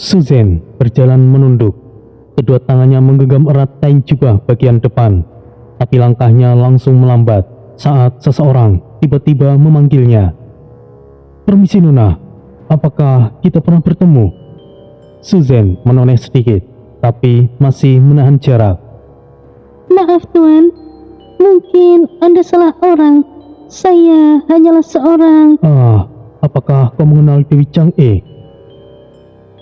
Suzen berjalan menunduk. Kedua tangannya menggenggam erat kain jubah bagian depan. Tapi langkahnya langsung melambat saat seseorang tiba-tiba memanggilnya. "Permisi Nona, apakah kita pernah bertemu?" Suzen menoleh sedikit, tapi masih menahan jarak. Maaf Tuan, mungkin Anda salah orang. Saya hanyalah seorang... Apakah kau mengenal Dewi Chang'e?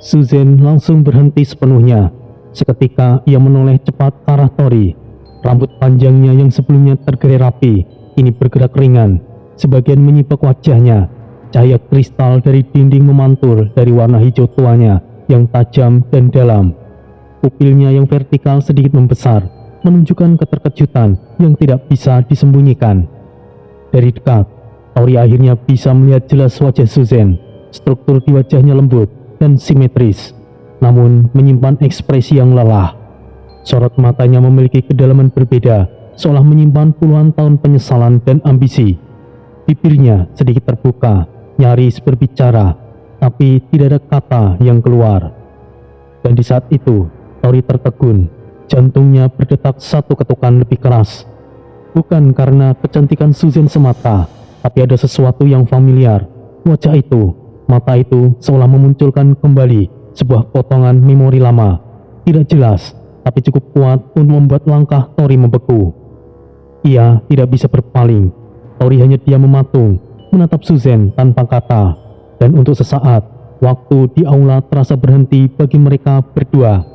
Suzen langsung berhenti sepenuhnya. Seketika ia menoleh cepat ke arah Tori. Rambut panjangnya yang sebelumnya tergerai rapi, kini bergerak ringan. Sebagian menyibak wajahnya. Cahaya kristal dari dinding memantul dari warna hijau tuanya yang tajam dan dalam. Pupilnya yang vertikal sedikit membesar, menunjukkan keterkejutan yang tidak bisa disembunyikan. Dari dekat, Tori akhirnya bisa melihat jelas wajah Suzen. Struktur di wajahnya lembut dan simetris, namun menyimpan ekspresi yang lelah. Sorot matanya memiliki kedalaman berbeda, seolah menyimpan puluhan tahun penyesalan dan ambisi. Bibirnya sedikit terbuka, nyaris berbicara, tapi tidak ada kata yang keluar. Dan di saat itu, Tori tertegun. Jantungnya berdetak satu ketukan lebih keras. Bukan karena kecantikan Suzen semata, tapi ada sesuatu yang familiar. Wajah itu, mata itu seolah memunculkan kembali sebuah potongan memori lama. Tidak jelas, tapi cukup kuat untuk membuat langkah Tori membeku. Ia tidak bisa berpaling. Tori hanya diam mematung, menatap Suzen tanpa kata. Dan untuk sesaat, waktu di aula terasa berhenti bagi mereka berdua.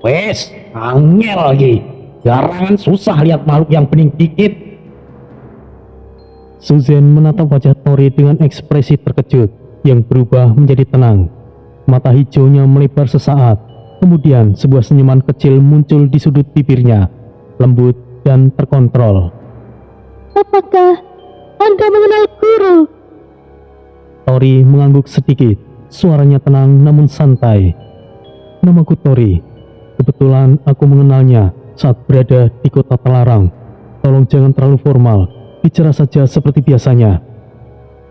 Wes, angel lagi. Garangan susah lihat makhluk yang bening dikit. Suzen menatap wajah Tori dengan ekspresi terkejut yang berubah menjadi tenang. Mata hijaunya melebar sesaat, kemudian sebuah senyuman kecil muncul di sudut bibirnya, lembut dan terkontrol. Apakah Anda mengenal guru? Tori mengangguk sedikit, suaranya tenang namun santai. "Namaku Tori. Kebetulan aku mengenalnya saat berada di kota Telarang. Tolong jangan terlalu formal, bicara saja seperti biasanya."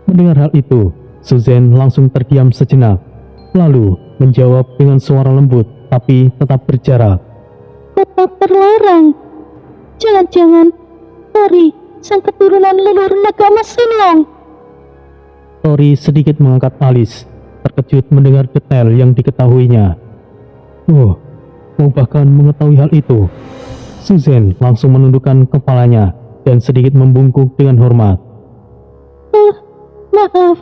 Mendengar hal itu, Suzen langsung terdiam sejenak, lalu menjawab dengan suara lembut tapi tetap berjarak. Kota Terlarang. Jangan-jangan Tori, sang keturunan leluhur naga emas Sunlong. Tori sedikit mengangkat alis, terkejut mendengar detail yang diketahuinya. "Oh, kau bahkan mengetahui hal itu?" Suzen langsung menundukkan kepalanya dan sedikit membungkuk dengan hormat. Maaf,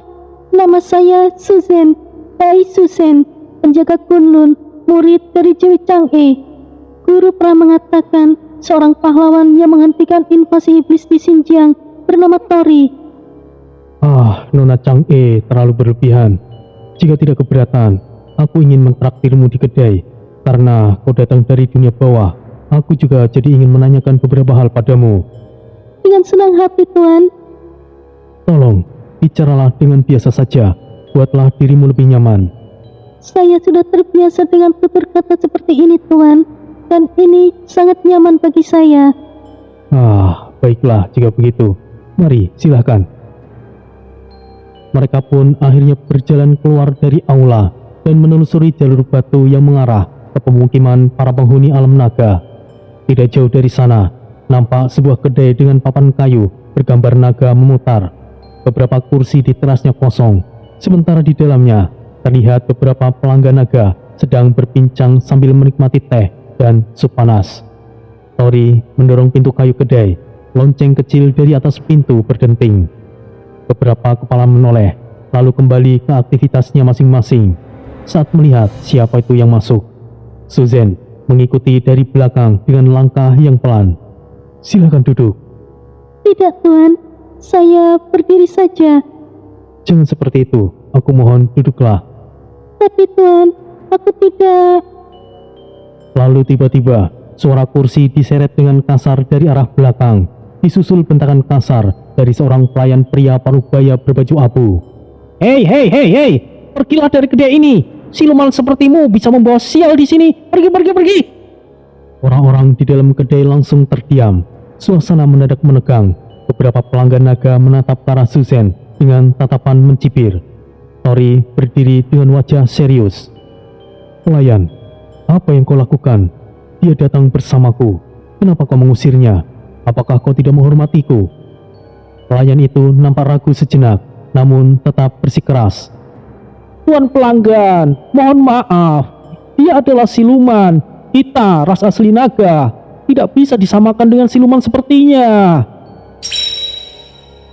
nama saya Suzen, Pai Suzen, penjaga Kunlun, murid dari Dewi Chang'e. Guru pernah mengatakan seorang pahlawan yang menghentikan invasi iblis di Xinjiang bernama Tori. Nona Chang'e terlalu berlebihan. Jika tidak keberatan, aku ingin mentraktirmu di kedai. Karena kau datang dari dunia bawah, aku juga jadi ingin menanyakan beberapa hal padamu. Dengan senang hati, Tuan. Tolong, bicaralah dengan biasa saja. Buatlah dirimu lebih nyaman. Saya sudah terbiasa dengan tutur kata seperti ini, Tuan. Dan ini sangat nyaman bagi saya. Baiklah jika begitu. Mari, silahkan. Mereka pun akhirnya berjalan keluar dari aula dan menelusuri jalur batu yang mengarah ke pemukiman para penghuni alam naga. Tidak jauh dari sana, nampak sebuah kedai dengan papan kayu bergambar naga memutar. Beberapa kursi di terasnya kosong, sementara di dalamnya terlihat beberapa pelanggan naga sedang berbincang sambil menikmati teh dan sup panas. Tori mendorong pintu kayu kedai, lonceng kecil dari atas pintu berdenting. Beberapa kepala menoleh, lalu kembali ke aktivitasnya masing-masing. Saat melihat siapa itu yang masuk, Suzen mengikuti dari belakang dengan langkah yang pelan. "Silakan duduk." Tidak, Tuan. Saya berdiri saja. "Jangan seperti itu, aku mohon duduklah." Tapi Tuan, aku tidak... Lalu tiba-tiba, suara kursi diseret dengan kasar dari arah belakang, disusul bentakan kasar dari seorang pelayan pria parubaya berbaju abu. Hei, pergilah dari kedai ini. Siluman sepertimu bisa membawa sial di sini. Pergi. Orang-orang di dalam kedai langsung terdiam. Suasana mendadak menegang. Beberapa pelanggan naga menatap ke arah Suzen dengan tatapan mencibir. Tori berdiri dengan wajah serius. Pelayan, apa yang kau lakukan? Dia datang bersamaku. Kenapa kau mengusirnya? Apakah kau tidak menghormatiku? Pelayan itu nampak ragu sejenak, namun tetap bersikeras. Tuan pelanggan, mohon maaf. Dia adalah siluman. Kita, ras asli naga, tidak bisa disamakan dengan siluman sepertinya.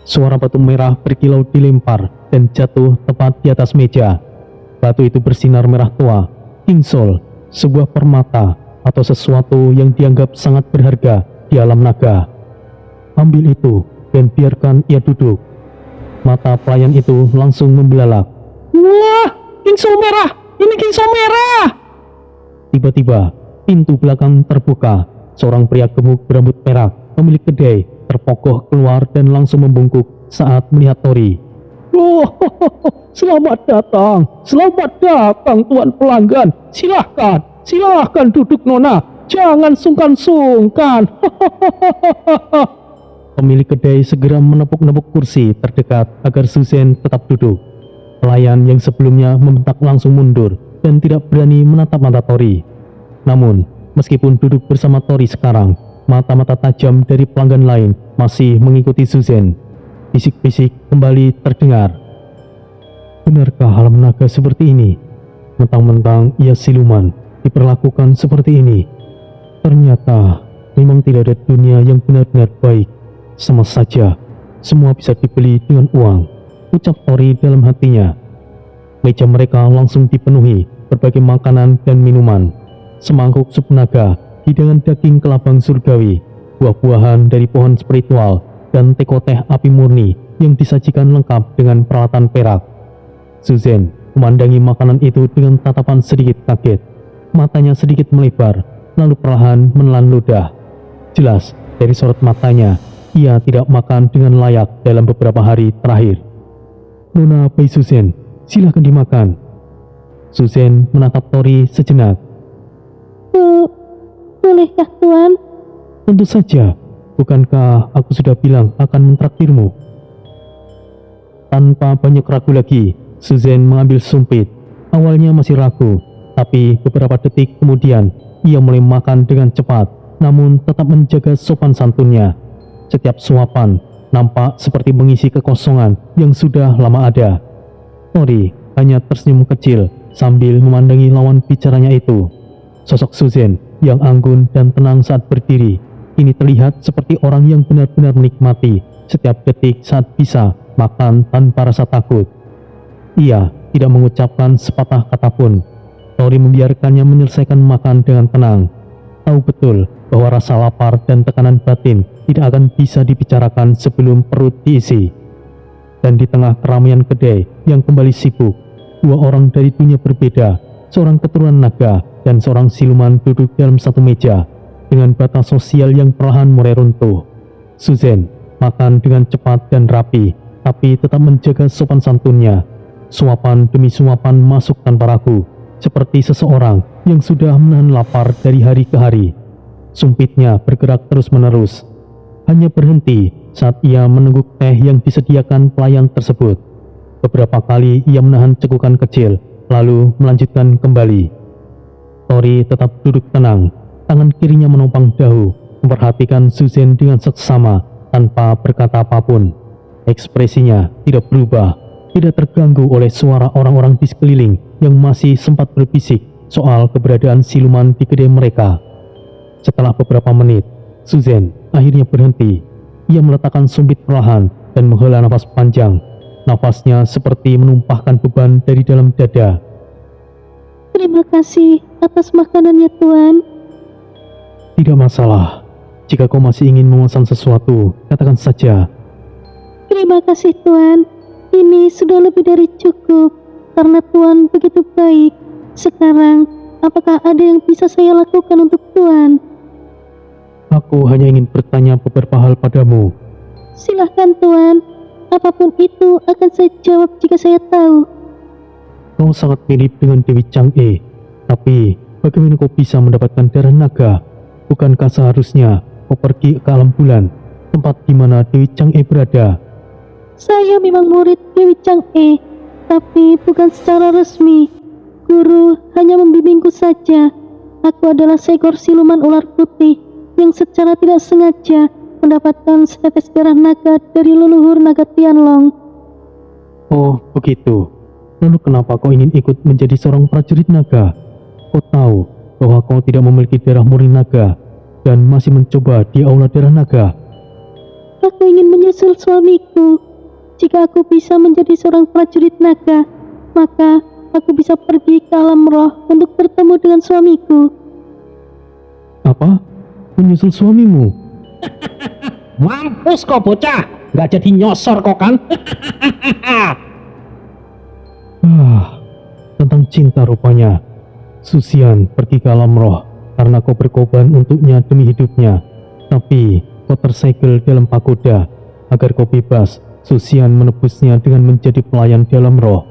Suara batu merah berkilau dilempar dan jatuh tepat di atas meja. Batu itu bersinar merah tua, kingsol, sebuah permata atau sesuatu yang dianggap sangat berharga di alam naga. Ambil itu dan biarkan ia duduk. Mata pelayan itu langsung membelalak. Wah, kingsol merah! Ini kingsol merah! Tiba-tiba, pintu belakang terbuka. Seorang pria gemuk berambut perak, pemilik kedai, terpogoh keluar dan langsung membungkuk saat melihat Tori. Oh, selamat datang Tuan pelanggan. Silahkan duduk Nona. Jangan sungkan-sungkan. Pemilik kedai segera menepuk-nepuk kursi terdekat agar Suzen tetap duduk. Pelayan yang sebelumnya membentak langsung mundur dan tidak berani menatap mata Tori. Namun, meskipun duduk bersama Tori sekarang, mata-mata tajam dari pelanggan lain masih mengikuti Suzen. Bisik-bisik kembali terdengar. Benarkah alam naga seperti ini? Mentang-mentang ia siluman, diperlakukan seperti ini. Ternyata memang tidak ada dunia yang benar-benar baik. Sama saja, semua bisa dibeli dengan uang, ucap Tori dalam hatinya. Meja mereka langsung dipenuhi berbagai makanan dan minuman. Semangkuk sup naga, hidangan daging kelabang surgawi, buah-buahan dari pohon spiritual, dan teko-teh api murni yang disajikan lengkap dengan peralatan perak. Suzen memandangi makanan itu dengan tatapan sedikit kaget. Matanya sedikit melebar, lalu perlahan menelan ludah. Jelas, dari sorot matanya, ia tidak makan dengan layak dalam beberapa hari terakhir. Nona Bai Suzen, silahkan dimakan. Suzen menatap Tori sejenak. Bolehkah Tuan? Tentu saja, bukankah aku sudah bilang akan mentraktirmu? Tanpa banyak ragu lagi, Suzen mengambil sumpit. Awalnya masih ragu, tapi beberapa detik kemudian ia mulai makan dengan cepat, namun tetap menjaga sopan santunnya. Setiap suapan nampak seperti mengisi kekosongan yang sudah lama ada. Tori hanya tersenyum kecil sambil memandangi lawan bicaranya itu. Sosok Suzen yang anggun dan tenang saat berdiri, ini terlihat seperti orang yang benar-benar menikmati setiap detik saat bisa makan tanpa rasa takut. Ia tidak mengucapkan sepatah kata pun. Tori membiarkannya menyelesaikan makan dengan tenang. Tahu betul bahwa rasa lapar dan tekanan batin tidak akan bisa dibicarakan sebelum perut diisi. Dan di tengah keramaian kedai yang kembali sibuk, dua orang dari dunia berbeda, seorang keturunan naga dan seorang siluman duduk dalam satu meja dengan batas sosial yang perlahan mulai runtuh. Suzen makan dengan cepat dan rapi, tapi tetap menjaga sopan santunnya. Suapan demi suapan masuk tanpa ragu, seperti seseorang yang sudah menahan lapar dari hari ke hari. Sumpitnya bergerak terus-menerus, hanya berhenti saat ia menengguk teh yang disediakan pelayan tersebut. Beberapa kali ia menahan cekukan kecil, lalu melanjutkan kembali. Tori tetap duduk tenang, tangan kirinya menopang dahu, memperhatikan Suzen dengan seksama tanpa berkata apapun. Ekspresinya tidak berubah, tidak terganggu oleh suara orang-orang di sekeliling yang masih sempat berbisik soal keberadaan siluman di kedai mereka. Setelah beberapa menit, Suzen akhirnya berhenti. Ia meletakkan sumpit perlahan dan menghela nafas panjang. Nafasnya seperti menumpahkan beban dari dalam dada. Terima kasih atas makanannya Tuan. Tidak masalah. Jika kau masih ingin memesan sesuatu, katakan saja. Terima kasih Tuan. Ini sudah lebih dari cukup karena Tuan begitu baik. Sekarang, apakah ada yang bisa saya lakukan untuk Tuan? Aku hanya ingin bertanya beberapa hal padamu. Silahkan Tuan. Apapun itu akan saya jawab jika saya tahu. Kau sangat mirip dengan Dewi Chang'e, tapi bagaimana kau bisa mendapatkan darah naga? Bukankah seharusnya kau pergi ke alam bulan, tempat di mana Dewi Chang'e berada? Saya memang murid Dewi Chang'e, tapi bukan secara resmi. Guru hanya membimbingku saja. Aku adalah seekor siluman ular putih yang secara tidak sengaja mendapatkan setetes darah naga dari leluhur naga Tianlong. Oh, begitu. Lalu kenapa kau ingin ikut menjadi seorang prajurit naga? Kau tahu bahwa kau tidak memiliki darah murni naga dan masih mencoba di aula darah naga. Aku ingin menyusul suamiku. Jika aku bisa menjadi seorang prajurit naga, maka aku bisa pergi ke alam roh untuk bertemu dengan suamiku. Apa? Menyusul suamimu? Mampus kau bocah, nggak jadi nyosor kau kan? Tentang cinta rupanya. Susian pergi ke alam roh karena kau berkorban untuknya demi hidupnya. Tapi kau tersegel dalam pagoda. Agar kau bebas, Susian menebusnya dengan menjadi pelayan di alam roh.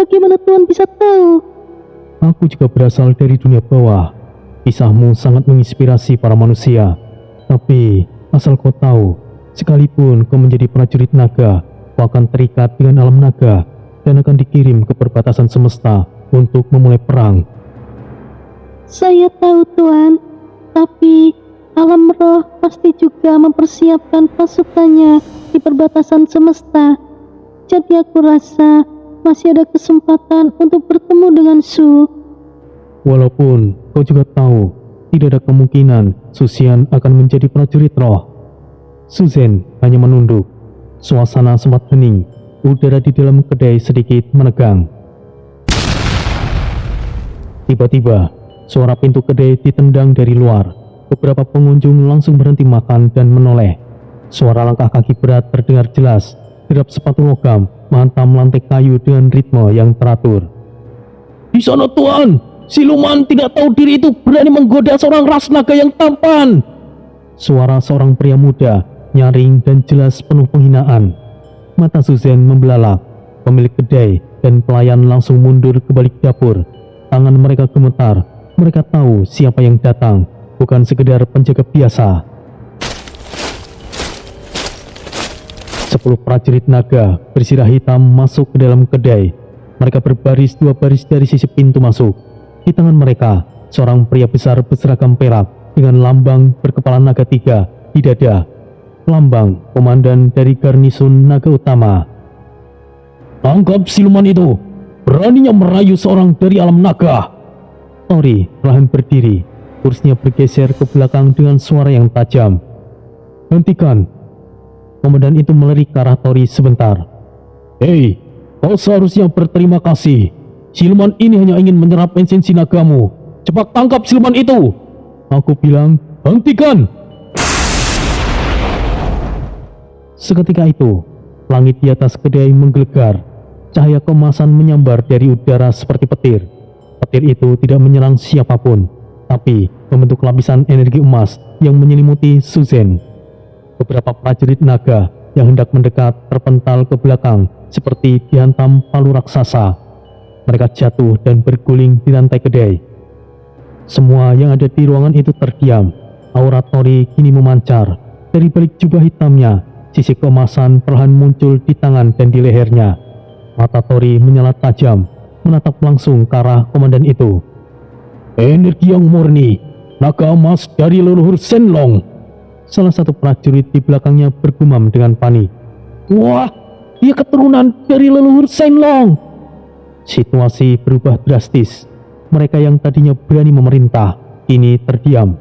Bagaimana Tuhan bisa tahu? Aku juga berasal dari dunia bawah. Kisahmu sangat menginspirasi para manusia. Tapi asal kau tahu, sekalipun kau menjadi prajurit naga, kau akan terikat dengan alam naga dan akan dikirim ke perbatasan semesta untuk memulai perang. Saya tahu Tuhan, tapi alam roh pasti juga mempersiapkan pasukannya di perbatasan semesta. Jadi aku rasa masih ada kesempatan untuk bertemu dengan Su. Walaupun kau juga tahu, tidak ada kemungkinan Susian akan menjadi prajurit roh. Suzen hanya menunduk. Suasana sempat hening. Udara di dalam kedai sedikit menegang. Tiba-tiba, suara pintu kedai ditendang dari luar. Beberapa pengunjung langsung berhenti makan dan menoleh. Suara langkah kaki berat terdengar jelas. Derap sepatu logam menghantam lantai kayu dengan ritme yang teratur. Di sana Tuan, siluman tidak tahu diri itu berani menggoda seorang ras naga yang tampan. Suara seorang pria muda, nyaring dan jelas penuh penghinaan. Mata Suzen membelalak. Pemilik kedai dan pelayan langsung mundur ke balik dapur. Tangan mereka gemetar. Mereka tahu siapa yang datang, bukan sekedar penjaga biasa. 10 prajurit naga bersirah hitam masuk ke dalam kedai. Mereka berbaris 2 baris dari sisi pintu masuk. Di tangan mereka, seorang pria besar berseragam perak dengan lambang berkepala naga 3 di dada. Lambang komandan dari garnisun naga utama. Tangkap siluman itu, beraninya merayu seorang dari alam naga. Tori perlahan berdiri, kursinya bergeser ke belakang dengan suara yang tajam. Hentikan! Komandan itu melirik ke arah Tori sebentar. Hei, kau seharusnya berterima kasih. Siluman ini hanya ingin menyerap esensi nagamu. Cepat tangkap siluman itu. Aku bilang, hentikan! Seketika itu, langit di atas kedai menggelegar. Cahaya kemasan menyambar dari udara seperti petir. Petir itu tidak menyerang siapapun, tapi membentuk lapisan energi emas yang menyelimuti Suzen. Beberapa prajurit naga yang hendak mendekat terpental ke belakang seperti dihantam palu raksasa. Mereka jatuh dan berguling di lantai kedai. Semua yang ada di ruangan itu terdiam. Aura Tori kini memancar. Dari balik jubah hitamnya, sisi keemasan perlahan muncul di tangan dan di lehernya. Mata Tori menyala tajam, menatap langsung ke arah komandan itu. Energi yang murni, naga emas dari leluhur Shenlong. Salah satu prajurit di belakangnya bergumam dengan panik. Wah, dia keturunan dari leluhur Shenlong. Situasi berubah drastis. Mereka yang tadinya berani memerintah, kini terdiam.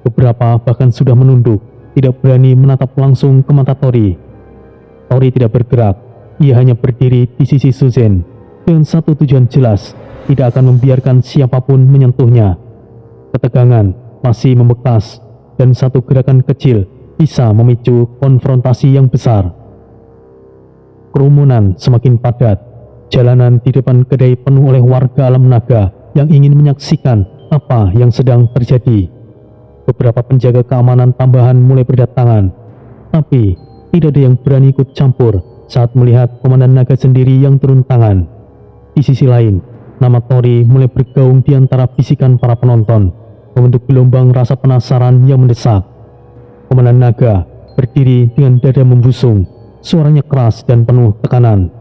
Beberapa bahkan sudah menunduk, tidak berani menatap langsung ke mata Tori. Tori tidak bergerak, ia hanya berdiri di sisi Suzen. Dengan satu tujuan jelas, tidak akan membiarkan siapapun menyentuhnya. Ketegangan masih membekas, dan satu gerakan kecil bisa memicu konfrontasi yang besar. Kerumunan semakin padat. Jalanan di depan kedai penuh oleh warga alam naga yang ingin menyaksikan apa yang sedang terjadi. Beberapa penjaga keamanan tambahan mulai berdatangan, tapi tidak ada yang berani ikut campur saat melihat komandan naga sendiri yang turun tangan. Di sisi lain, nama Tori mulai bergaung di antara bisikan para penonton, membentuk gelombang rasa penasaran yang mendesak. Komandan naga berdiri dengan dada membusung, suaranya keras dan penuh tekanan.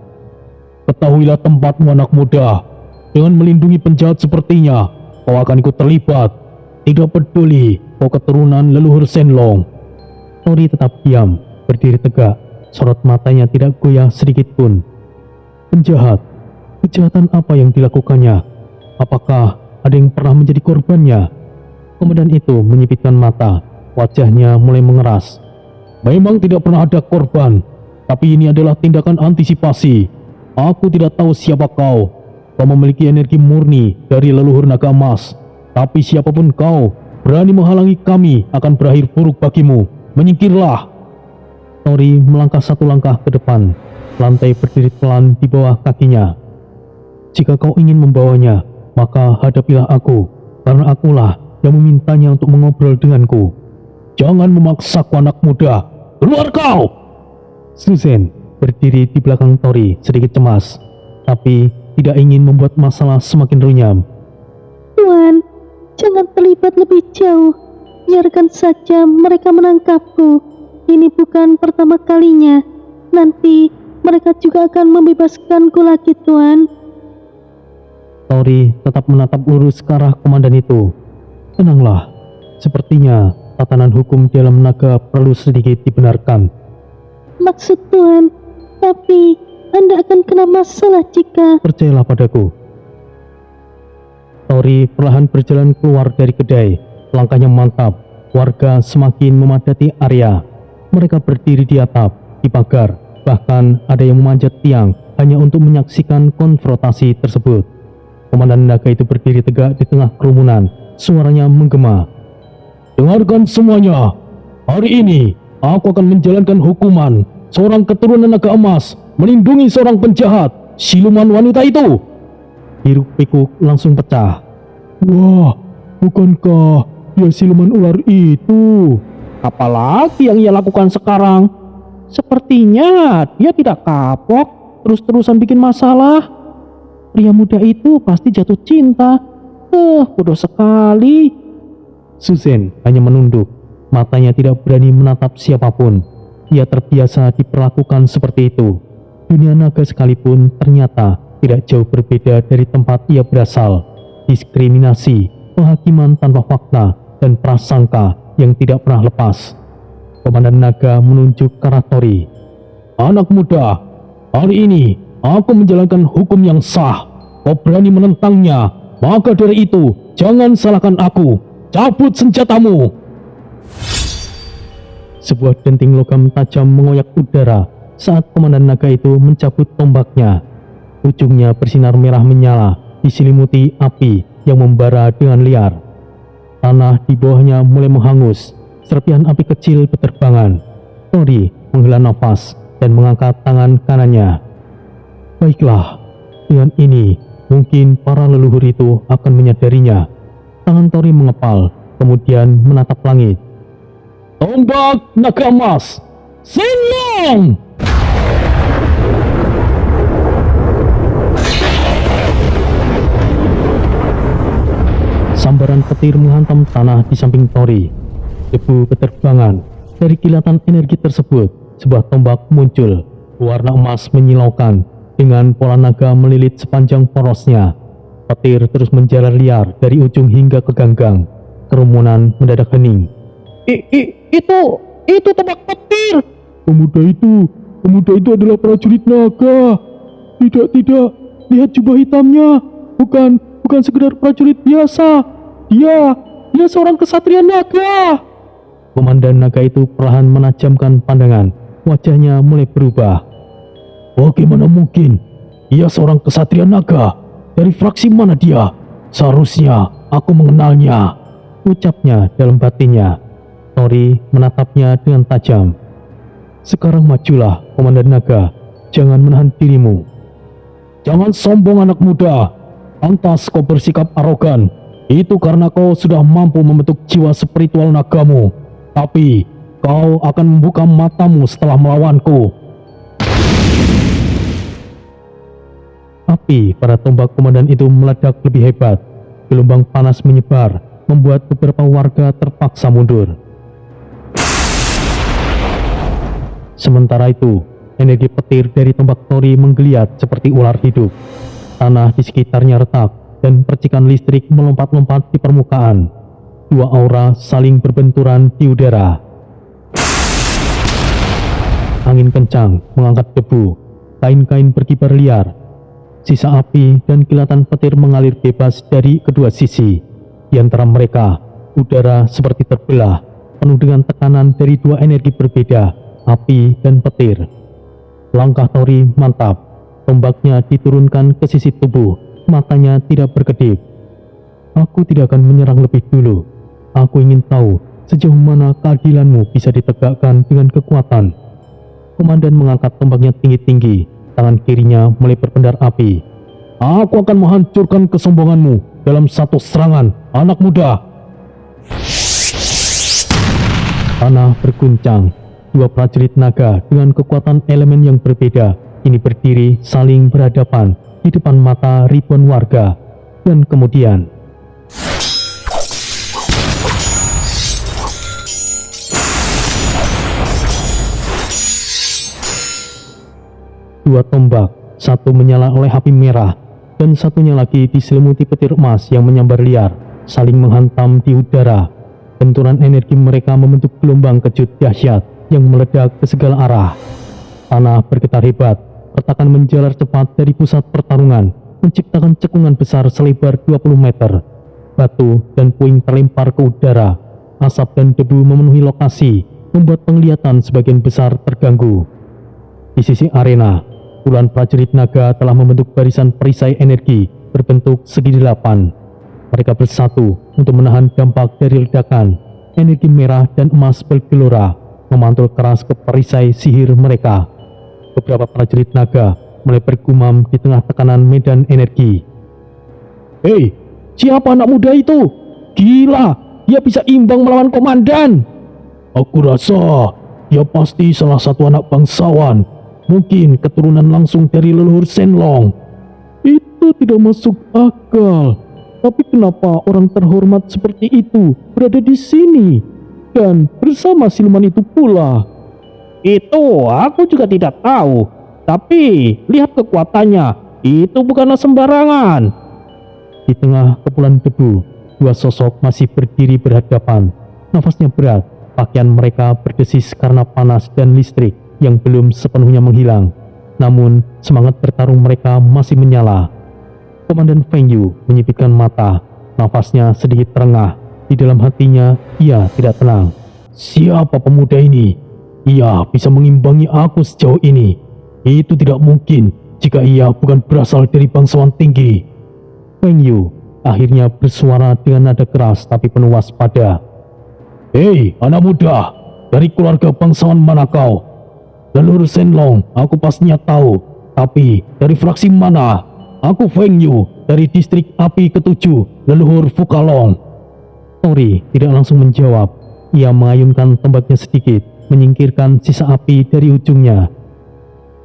Ketahuilah tempatmu anak muda. Dengan melindungi penjahat sepertinya, kau akan ikut terlibat. Tidak peduli kau keturunan leluhur Shenlong. Tori tetap diam, berdiri tegak. Sorot matanya tidak goyah sedikit pun. Penjahat? Kejahatan apa yang dilakukannya? Apakah ada yang pernah menjadi korbannya? Komandan itu menyipitkan mata. Wajahnya mulai mengeras. Memang tidak pernah ada korban, tapi ini adalah tindakan antisipasi. Aku tidak tahu siapa kau. Kau memiliki energi murni dari leluhur naga emas. Tapi siapapun kau, berani menghalangi kami akan berakhir buruk bagimu. Menyingkirlah. Tori melangkah satu langkah ke depan. Lantai berdiri pelan di bawah kakinya. Jika kau ingin membawanya, maka hadapilah aku, karena akulah yang memintanya untuk mengobrol denganku. Jangan memaksaku, anak muda. Keluar kau! Suzanne berdiri di belakang Tori sedikit cemas, tapi tidak ingin membuat masalah semakin runyam. Tuan, jangan terlibat lebih jauh. Biarkan saja mereka menangkapku. Ini bukan pertama kalinya. Nanti mereka juga akan membebaskanku lagi, Tuan. Tori tetap menatap lurus ke arah komandan itu. Tenanglah, sepertinya tatanan hukum di alam naga perlu sedikit dibenarkan. Maksud Tuan, tapi Anda akan kena masalah jika... Percayalah padaku. Tori perlahan berjalan keluar dari kedai. Langkahnya mantap. Warga semakin memadati area. Mereka berdiri di atap, di pagar. Bahkan ada yang memanjat tiang hanya untuk menyaksikan konfrontasi tersebut. Komandan naga itu berdiri tegak di tengah kerumunan. Suaranya menggema. Dengarkan semuanya. Hari ini aku akan menjalankan hukuman. Seorang keturunan naga emas melindungi seorang penjahat, siluman wanita itu. Hiruk pikuk langsung pecah. Wah, bukankah dia siluman ular itu? Apalagi yang ia lakukan sekarang? Sepertinya dia tidak kapok, terus-terusan bikin masalah. Pria muda itu pasti jatuh cinta. Bodoh sekali. Suzanne hanya menunduk. Matanya tidak berani menatap siapapun. Ia terbiasa diperlakukan seperti itu. Dunia naga sekalipun ternyata tidak jauh berbeda dari tempat ia berasal. Diskriminasi, penghakiman tanpa fakta, dan prasangka yang tidak pernah lepas. Komandan naga menunjuk ke arah Tori. Anak muda, hari ini aku menjalankan hukum yang sah. Kau berani menentangnya, maka dari itu jangan salahkan aku. Cabut senjatamu. Sebuah denting logam tajam mengoyak udara saat komandan naga itu mencabut tombaknya. Ujungnya bersinar merah menyala, diselimuti api yang membara dengan liar. Tanah di bawahnya mulai menghangus. Serpihan api kecil berterbangan. Tori menghela nafas dan mengangkat tangan kanannya. Baiklah, dengan ini mungkin para leluhur itu akan menyadarinya. Tangan Tori mengepal, kemudian menatap langit. Tombak naga emas, Shenlong! Sambaran petir menghantam tanah di samping Tori. Debu berterbangan. Dari kilatan energi tersebut, sebuah tombak muncul. Warna emas menyilaukan, dengan pola naga melilit sepanjang porosnya. Petir terus menjalar liar dari ujung hingga ke ganggang. Kerumunan mendadak hening. Itu tombak petir. Pemuda itu adalah prajurit naga. Tidak, lihat jubah hitamnya. Bukan sekedar prajurit biasa. Dia seorang kesatria naga. Komandan naga itu perlahan menajamkan pandangan. Wajahnya mulai berubah. Bagaimana mungkin? Ia seorang kesatria naga. Dari fraksi mana dia? Seharusnya aku mengenalnya, ucapnya dalam batinnya. Tori menatapnya dengan tajam. Sekarang majulah, Komandan Naga. Jangan menahan dirimu. Jangan sombong, anak muda. Pantas kau bersikap arogan. Itu karena kau sudah mampu membentuk jiwa spiritual nagamu. Tapi kau akan membuka matamu setelah melawanku. Api pada tombak komandan itu meledak lebih hebat. Gelombang panas menyebar, membuat beberapa warga terpaksa mundur. Sementara itu, energi petir dari tombak Tori menggeliat seperti ular hidup. Tanah di sekitarnya retak dan percikan listrik melompat-lompat di permukaan. Dua aura saling berbenturan di udara. Angin kencang mengangkat debu, kain-kain berkibar liar. Sisa api dan kilatan petir mengalir bebas dari kedua sisi. Di antara mereka, udara seperti terbelah, penuh dengan tekanan dari dua energi berbeda, api dan petir. Langkah Tori mantap, tombaknya diturunkan ke sisi tubuh, matanya tidak berkedip. Aku tidak akan menyerang lebih dulu. Aku ingin tahu sejauh mana keadilanmu bisa ditegakkan dengan kekuatan. Komandan mengangkat tombaknya tinggi-tinggi, tangan kirinya mulai berpendar api. Aku akan menghancurkan kesombonganmu dalam satu serangan, anak muda. Tanah berguncang. Dua prajurit naga dengan kekuatan elemen yang berbeda ini berdiri saling berhadapan di depan mata ribuan warga. Dan kemudian dua tombak, satu menyala oleh api merah dan satunya lagi diselimuti petir emas yang menyambar liar, saling menghantam di udara. Benturan energi mereka membentuk gelombang kejut dahsyat yang meledak ke segala arah. Tanah bergetar hebat, retakan menjalar cepat dari pusat pertarungan, menciptakan cekungan besar selebar 20 meter. Batu dan puing terlempar ke udara, asap dan debu memenuhi lokasi, membuat penglihatan sebagian besar terganggu. Di sisi arena, puluhan prajurit naga telah membentuk barisan perisai energi berbentuk segi delapan. Mereka bersatu untuk menahan dampak dari ledakan. Energi merah dan emas bergelora, memantul keras ke perisai sihir mereka. Beberapa prajurit naga mulai bergumam di tengah tekanan medan energi. Hei, siapa anak muda itu? Gila, dia bisa imbang melawan komandan. Aku rasa dia pasti salah satu anak bangsawan. Mungkin keturunan langsung dari leluhur Shenlong. Itu tidak masuk akal. Tapi kenapa orang terhormat seperti itu berada di sini dan bersama siluman itu pula? Itu aku juga tidak tahu. Tapi lihat kekuatannya, itu bukanlah sembarangan. Di tengah kepulan debu, dua sosok masih berdiri berhadapan. Nafasnya berat, pakaian mereka berdesis karena panas dan listrik yang belum sepenuhnya menghilang. Namun semangat bertarung mereka masih menyala. Komandan Feng Yu menyipitkan mata, nafasnya sedikit terengah. Di dalam hatinya ia tidak tenang. Siapa pemuda ini? Ia bisa mengimbangi aku sejauh ini. Itu tidak mungkin jika ia bukan berasal dari bangsawan tinggi. Feng Yu akhirnya bersuara dengan nada keras tapi penuh waspada. Hei anak muda, dari keluarga bangsawan mana kau? Leluhur Shenlong aku pastinya tahu, tapi dari fraksi mana? Aku Feng Yu dari distrik api ke-7, leluhur Fukalong. Tori tidak langsung menjawab. Ia mengayunkan tombaknya sedikit, menyingkirkan sisa api dari ujungnya.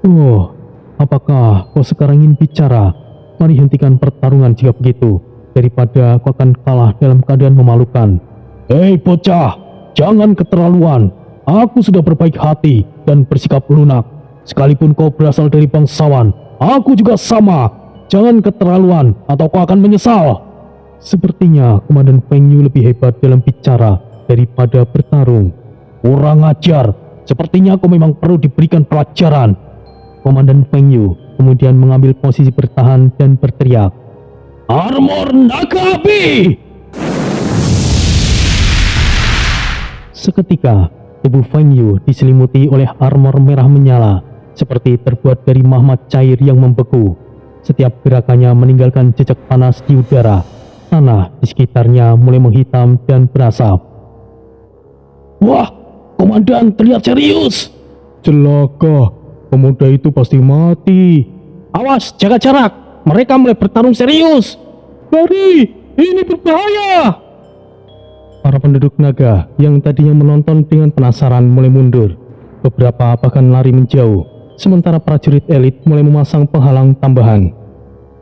Oh, apakah kau sekarang ingin bicara? Mari hentikan pertarungan jika begitu, daripada kau akan kalah dalam keadaan memalukan. Hei bocah, jangan keterlaluan. Aku sudah berbaik hati dan bersikap lunak. Sekalipun kau berasal dari bangsawan, aku juga sama. Jangan keterlaluan atau kau akan menyesal. Sepertinya Komandan Feng Yu lebih hebat dalam bicara daripada bertarung. Kurang ajar, sepertinya kau memang perlu diberikan pelajaran. Komandan Feng Yu kemudian mengambil posisi bertahan dan berteriak. Armor Naga Api! Seketika, tubuh Feng Yu diselimuti oleh armor merah menyala, seperti terbuat dari mahmat cair yang membeku. Setiap gerakannya meninggalkan jejak panas di udara. Tanah di sekitarnya mulai menghitam dan berasap. Wah, komandan terlihat serius. Celaka, pemuda itu pasti mati. Awas, jaga jarak. Mereka mulai bertarung serius. Lari, ini berbahaya. Para penduduk naga yang tadinya menonton dengan penasaran mulai mundur. Beberapa bahkan lari menjauh. Sementara prajurit elit mulai memasang penghalang tambahan.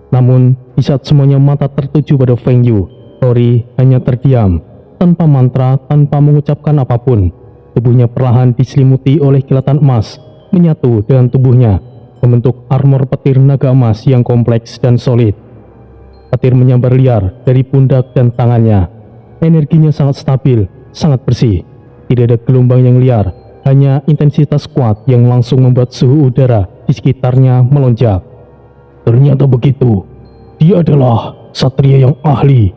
Namun, di saat semuanya mata tertuju pada Feng Yu, Tori hanya terdiam, tanpa mantra, tanpa mengucapkan apapun. Tubuhnya perlahan diselimuti oleh kilatan emas, menyatu dengan tubuhnya. membentuk armor petir naga emas yang kompleks dan solid. Petir menyambar liar dari pundak dan tangannya. Energinya sangat stabil, sangat bersih. Tidak ada gelombang yang liar, hanya intensitas kuat yang langsung membuat suhu udara di sekitarnya melonjak. Ternyata begitu, dia adalah satria yang ahli,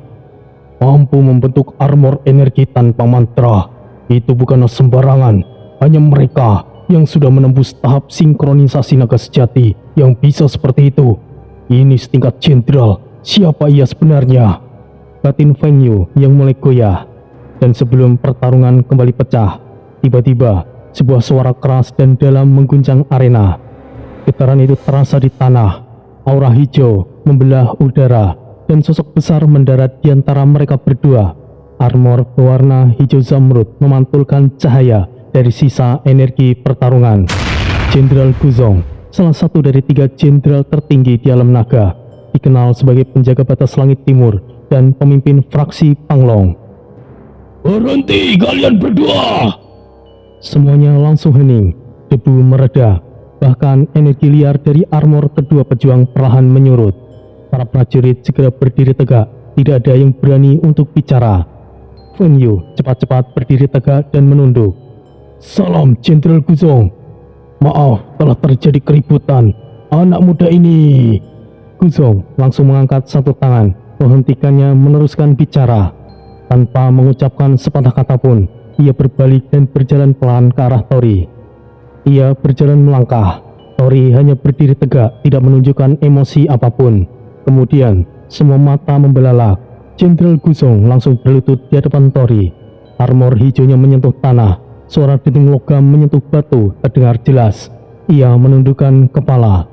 mampu membentuk armor energi tanpa mantra. Itu bukanlah sembarangan, hanya mereka yang sudah menembus tahap sinkronisasi naga sejati yang bisa seperti itu. Ini setingkat jenderal, siapa ia sebenarnya? Batin Feng Yu yang mulai goyah. Dan sebelum pertarungan kembali pecah, tiba-tiba sebuah suara keras dan dalam mengguncang arena. Getaran itu terasa di tanah. Aura hijau membelah udara dan sosok besar mendarat di antara mereka berdua. Armor berwarna hijau zamrud memantulkan cahaya dari sisa energi pertarungan. Jenderal Guzong, salah satu dari 3 jenderal tertinggi di alam naga, dikenal sebagai penjaga batas langit timur dan pemimpin fraksi Panglong. Berhenti kalian berdua! Semuanya langsung hening, debu mereda, bahkan energi liar dari armor kedua pejuang perlahan menyurut. Para prajurit segera berdiri tegak, tidak ada yang berani untuk bicara. Feng Yu cepat-cepat berdiri tegak dan menunduk. Salam Jenderal Guzong. Maaf telah terjadi keributan. Anak muda ini. Guzong langsung mengangkat satu tangan, menghentikannya meneruskan bicara. Tanpa mengucapkan sepatah kata pun, ia berbalik dan berjalan pelan ke arah Tori. Ia berjalan melangkah. Tori hanya berdiri tegak, tidak menunjukkan emosi apapun. Kemudian, semua mata membelalak. Jenderal Guzong langsung berlutut di hadapan Tori. Armor hijaunya menyentuh tanah. Suara denting logam menyentuh batu terdengar jelas. Ia menundukkan kepala.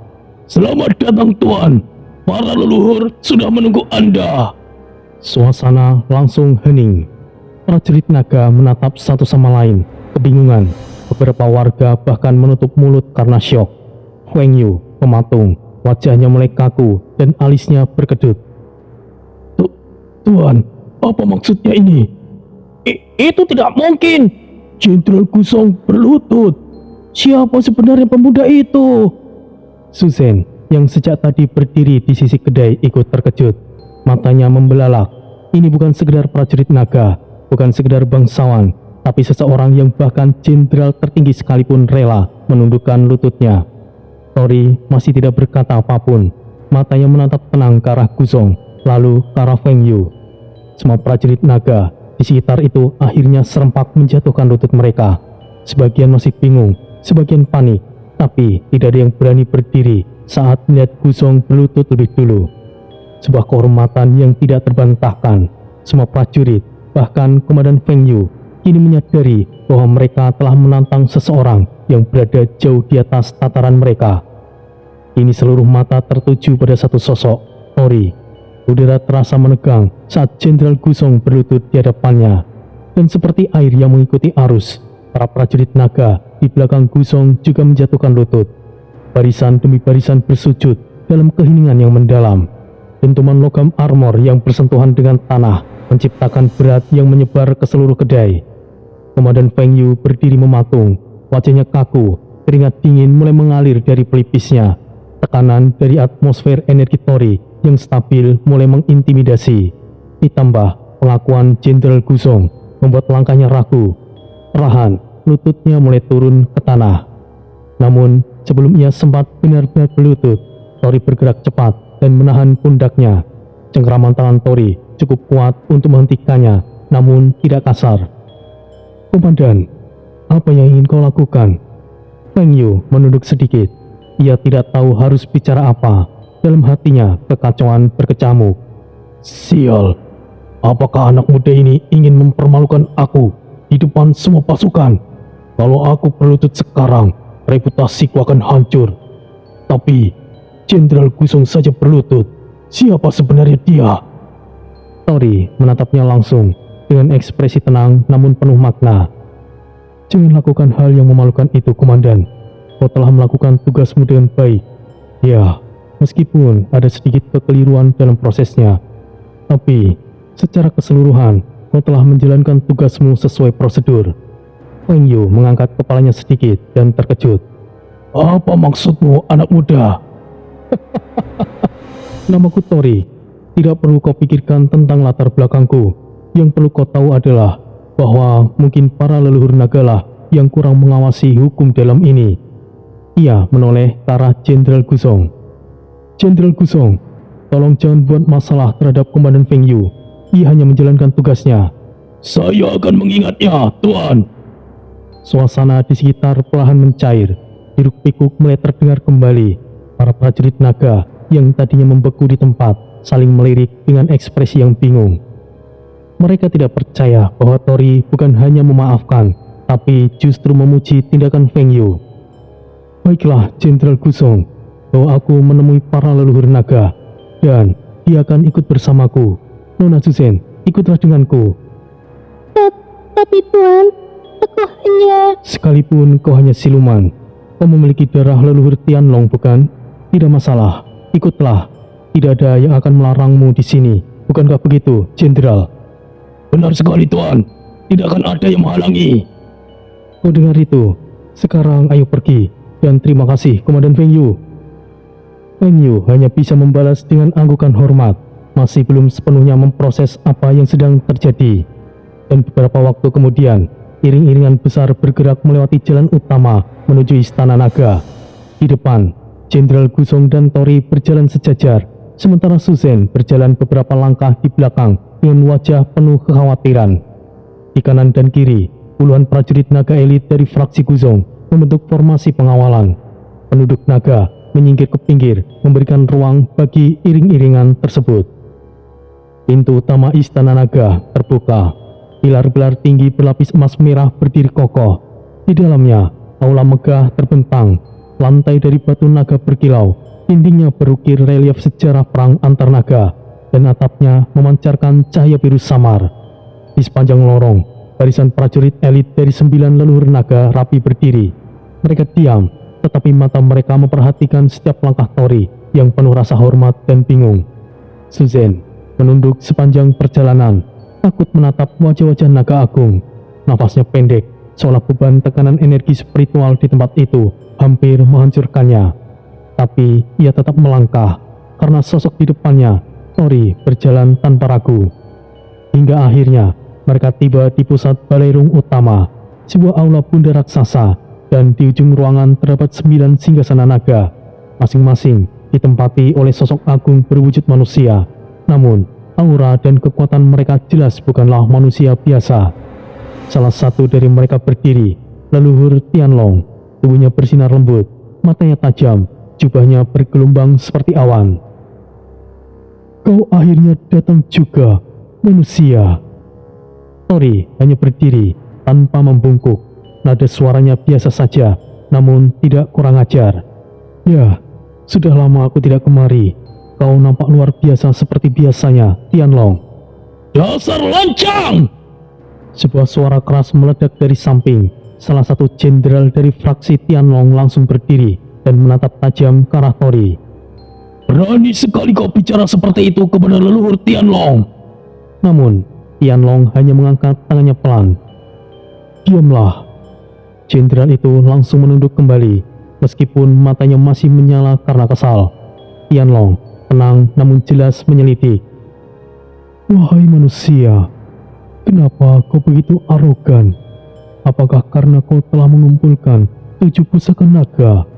Selamat datang Tuan. Para leluhur sudah menunggu Anda. Suasana langsung hening. Prajurit naga menatap satu sama lain, kebingungan. Beberapa warga bahkan menutup mulut karena syok. Feng Yu mematung, wajahnya mulai kaku dan alisnya berkedut. Tuan, apa maksudnya ini? Itu tidak mungkin. Jenderal Guzong berlutut. Siapa sebenarnya pemuda itu? Suzen yang sejak tadi berdiri di sisi kedai ikut terkejut. Matanya membelalak. Ini bukan sekedar prajurit naga, bukan sekedar bangsawan, tapi seseorang yang bahkan jenderal tertinggi sekalipun rela menundukkan lututnya. Tori masih tidak berkata apapun. Matanya menatap tenang ke arah Guzong, lalu ke arah Feng Yu. Semua prajurit naga di sekitar itu akhirnya serempak menjatuhkan lutut mereka. Sebagian masih bingung, sebagian panik, tapi tidak ada yang berani berdiri saat melihat Guzong berlutut lebih dulu. Sebuah kehormatan yang tidak terbantahkan. Semua prajurit, bahkan Komandan Feng Yu, kini menyadari bahwa mereka telah menantang seseorang yang berada jauh di atas tataran mereka. Kini seluruh mata tertuju pada satu sosok, Tori. Udara terasa menegang saat Jenderal Guzong berlutut di hadapannya. Dan seperti air yang mengikuti arus, para prajurit naga di belakang Guzong juga menjatuhkan lutut. Barisan demi barisan bersujud dalam keheningan yang mendalam. Dentuman logam armor yang bersentuhan dengan tanah menciptakan berat yang menyebar ke seluruh kedai. Komandan Feng Yu berdiri mematung, wajahnya kaku, keringat dingin mulai mengalir dari pelipisnya. Tekanan dari atmosfer energi Tori yang stabil mulai mengintimidasi. Ditambah pengakuan Jenderal Guzong membuat langkahnya ragu. Perlahan, lututnya mulai turun ke tanah. Namun, sebelum ia sempat benar-benar berlutut, Tori bergerak cepat dan menahan pundaknya. Cengkeraman tangan Tori cukup kuat untuk menghentikannya, namun tidak kasar. Komandan, apa yang ingin kau lakukan? Feng Yu menunduk sedikit. Ia tidak tahu harus bicara apa. Dalam hatinya kekacauan berkecamuk. Sial, apakah anak muda ini ingin mempermalukan aku di depan semua pasukan? Kalau aku berlutut sekarang, reputasiku akan hancur. Tapi Jenderal Guzong saja berlutut. Siapa sebenarnya dia? Tori menatapnya langsung dengan ekspresi tenang namun penuh makna. Jangan lakukan hal yang memalukan itu, Komandan. Kau telah melakukan tugasmu dengan baik. Ya, meskipun ada sedikit kekeliruan dalam prosesnya, tapi secara keseluruhan kau telah menjalankan tugasmu sesuai prosedur. Feng Yu mengangkat kepalanya sedikit dan terkejut. Apa maksudmu, anak muda? Namaku Tori. Tidak perlu kau pikirkan tentang latar belakangku. Yang perlu kau tahu adalah bahwa mungkin para leluhur naga lah yang kurang mengawasi hukum dalam ini. Ia menoleh ke arah Jenderal Gusong. Jenderal Gusong, tolong jangan buat masalah terhadap Komandan Feng Yu. Ia hanya menjalankan tugasnya. Saya akan mengingatnya, Tuan. Suasana di sekitar perlahan mencair. Hiruk-pikuk mulai terdengar kembali. Para prajurit naga yang tadinya membeku di tempat saling melirik dengan ekspresi yang bingung. Mereka tidak percaya bahwa Tori bukan hanya memaafkan, tapi justru memuji tindakan Feng Yu. Baiklah, Jenderal Gusong, bawa aku menemui para leluhur naga, dan dia akan ikut bersamaku. Nona Suzen, ikutlah denganku. Tapi Tuan, aku hanya... Sekalipun kau hanya siluman, kau memiliki darah leluhur Tianlong, bukan? Tidak masalah, ikutlah. Tidak ada yang akan melarangmu di sini, bukankah begitu, Jenderal? Benar sekali, Tuan. Tidak akan ada yang menghalangi. Kau dengar itu? Sekarang ayo pergi, dan terima kasih, Komandan Feng Yu. Feng Yu hanya bisa membalas dengan anggukan hormat, masih belum sepenuhnya memproses apa yang sedang terjadi. Dan beberapa waktu kemudian, iring-iringan besar bergerak melewati jalan utama menuju Istana Naga. Di depan, Jenderal Gusong dan Tori berjalan sejajar, sementara Suzen berjalan beberapa langkah di belakang dengan wajah penuh kekhawatiran. Di kanan dan kiri, puluhan prajurit naga elit dari fraksi Gusong membentuk formasi pengawalan. Penduduk naga menyingkir ke pinggir, memberikan ruang bagi iring-iringan tersebut. Pintu utama Istana Naga terbuka. Pilar-pilar tinggi berlapis emas merah berdiri kokoh. Di dalamnya, aula megah terbentang. Lantai dari batu naga berkilau, dindingnya berukir relief sejarah perang antar naga, dan atapnya memancarkan cahaya biru samar. Di sepanjang lorong, barisan prajurit elit dari 9 leluhur naga rapi berdiri. Mereka diam, tetapi mata mereka memperhatikan setiap langkah Tori yang penuh rasa hormat dan bingung. Suzen menunduk sepanjang perjalanan, takut menatap wajah-wajah naga agung. Nafasnya pendek, seolah beban tekanan energi spiritual di tempat itu hampir menghancurkannya. Tapi ia tetap melangkah, karena sosok di depannya, Tori, berjalan tanpa ragu. Hingga akhirnya, mereka tiba di pusat balairung utama, sebuah aula bunda raksasa, dan di ujung ruangan terdapat 9 singgasana naga, masing-masing ditempati oleh sosok agung berwujud manusia. Namun, aura dan kekuatan mereka jelas bukanlah manusia biasa. Salah satu dari mereka berdiri, leluhur Tianlong. Tubuhnya bersinar lembut, matanya tajam, jubahnya bergelombang seperti awan. Kau akhirnya datang juga, manusia. Tori hanya berdiri tanpa membungkuk. Nada suaranya biasa saja, namun tidak kurang ajar. Ya, sudah lama aku tidak kemari. Kau nampak luar biasa seperti biasanya, Tianlong. Dasar lancang! Sebuah suara keras meledak dari samping. Salah satu jenderal dari fraksi Tianlong langsung berdiri dan menatap tajam ke arah Tori. Berani sekali kau bicara seperti itu kepada leluhur Tianlong. Namun, Tianlong hanya mengangkat tangannya pelan. Diamlah. Jenderal itu langsung menunduk kembali, meskipun matanya masih menyala karena kesal. Tianlong tenang namun jelas menyelidik. Wahai manusia, kenapa kau begitu arogan? Apakah karena kau telah mengumpulkan 7 pusaka naga?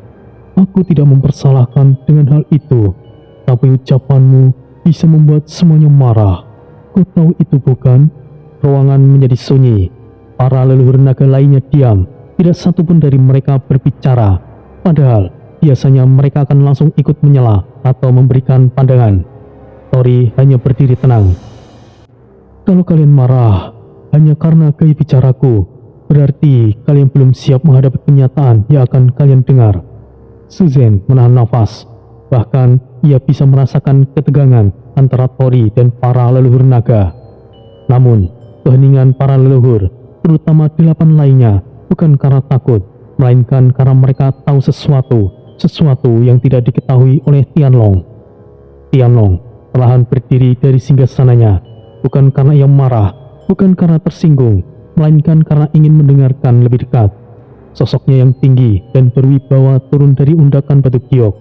Aku tidak mempersalahkan dengan hal itu, tapi ucapanmu bisa membuat semuanya marah. Kau tahu itu bukan? Ruangan menjadi sunyi. Para leluhur naga lainnya diam. Tidak satu pun dari mereka berbicara. Padahal biasanya mereka akan langsung ikut menyela atau memberikan pandangan. Tori hanya berdiri tenang. Kalau kalian marah hanya karena gaya bicaraku, berarti kalian belum siap menghadapi kenyataan yang akan kalian dengar. Suzen menahan nafas. Bahkan ia bisa merasakan ketegangan antara Tori dan para leluhur naga. Namun, keheningan para leluhur, terutama 8 lainnya, bukan karena takut, melainkan karena mereka tahu sesuatu yang tidak diketahui oleh Tianlong. Tianlong perlahan berdiri dari singgasananya, bukan karena ia marah, bukan karena tersinggung, melainkan karena ingin mendengarkan lebih dekat. Sosoknya yang tinggi dan berwibawa turun dari undakan batu giok.